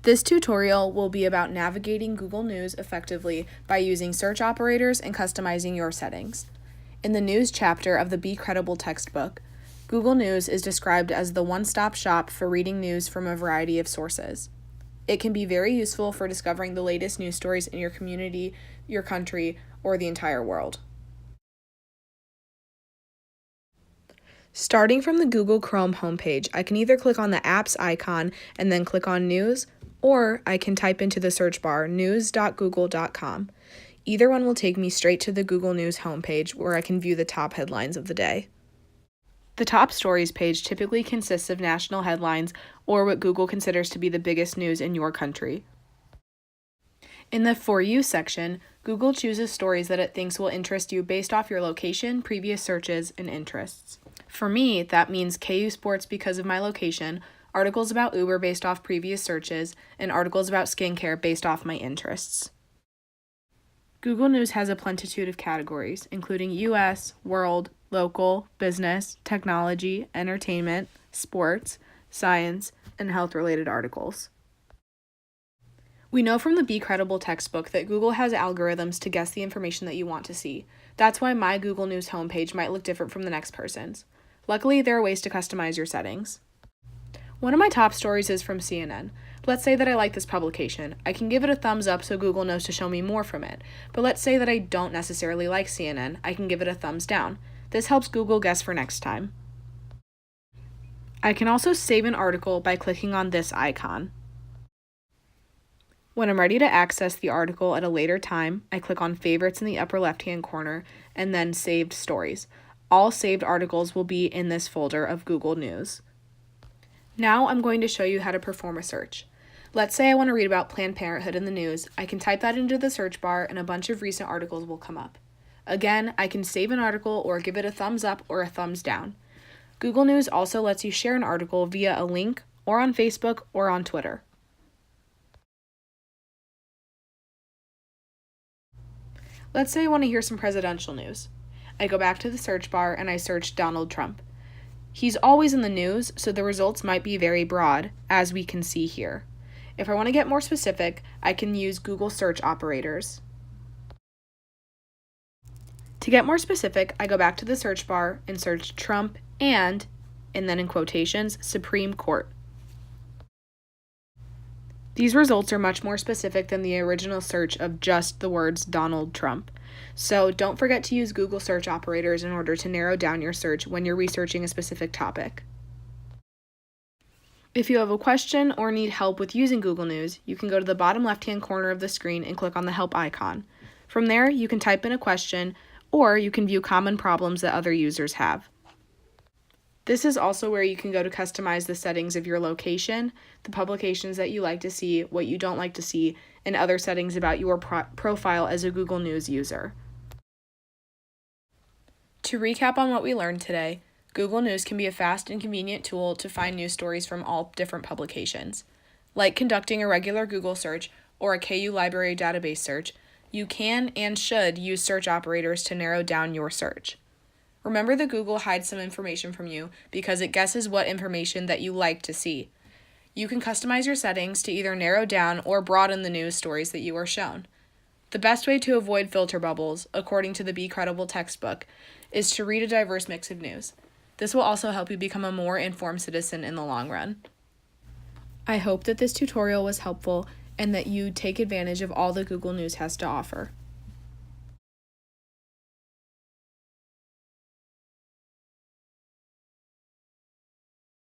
This tutorial will be about navigating Google News effectively by using search operators and customizing your settings. In the News chapter of the Be Credible textbook, Google News is described as the one-stop shop for reading news from a variety of sources. It can be very useful for discovering the latest news stories in your community, your country, or the entire world. Starting from the Google Chrome homepage, I can either click on the Apps icon and then click on News, or I can type into the search bar news.google.com. Either one will take me straight to the Google News homepage where I can view the top headlines of the day. The top stories page typically consists of national headlines or what Google considers to be the biggest news in your country. In the For You section, Google chooses stories that it thinks will interest you based off your location, previous searches, and interests. For me, that means KU Sports because of my location, articles about Uber based off previous searches, and articles about skincare based off my interests. Google News has a plenitude of categories, including US, world, local, business, technology, entertainment, sports, science, and health-related articles. We know from the Be Credible textbook that Google has algorithms to guess the information that you want to see. That's why my Google News homepage might look different from the next person's. Luckily, there are ways to customize your settings. One of my top stories is from CNN. Let's say that I like this publication. I can give it a thumbs up so Google knows to show me more from it. But let's say that I don't necessarily like CNN. I can give it a thumbs down. This helps Google guess for next time. I can also save an article by clicking on this icon. When I'm ready to access the article at a later time, I click on Favorites in the upper left-hand corner and then Saved Stories. All saved articles will be in this folder of Google News. Now I'm going to show you how to perform a search. Let's say I want to read about Planned Parenthood in the news. I can type that into the search bar and a bunch of recent articles will come up. Again, I can save an article or give it a thumbs up or a thumbs down. Google News also lets you share an article via a link or on Facebook or on Twitter. Let's say I want to hear some presidential news. I go back to the search bar and I search Donald Trump. He's always in the news, so the results might be very broad, as we can see here. If I want to get more specific, I can use Google search operators. To get more specific, I go back to the search bar and search Trump and then in quotations, Supreme Court. These results are much more specific than the original search of just the words Donald Trump. So don't forget to use Google search operators in order to narrow down your search when you're researching a specific topic. If you have a question or need help with using Google News, you can go to the bottom left-hand corner of the screen and click on the Help icon. From there, you can type in a question, or you can view common problems that other users have. This is also where you can go to customize the settings of your location, the publications that you like to see, what you don't like to see, and other settings about your profile as a Google News user. To recap on what we learned today, Google News can be a fast and convenient tool to find news stories from all different publications. Like conducting a regular Google search or a KU library database search, you can and should use search operators to narrow down your search. Remember that Google hides some information from you because it guesses what information that you like to see. You can customize your settings to either narrow down or broaden the news stories that you are shown. The best way to avoid filter bubbles, according to the Be Credible textbook, is to read a diverse mix of news. This will also help you become a more informed citizen in the long run. I hope that this tutorial was helpful and that you take advantage of all that Google News has to offer.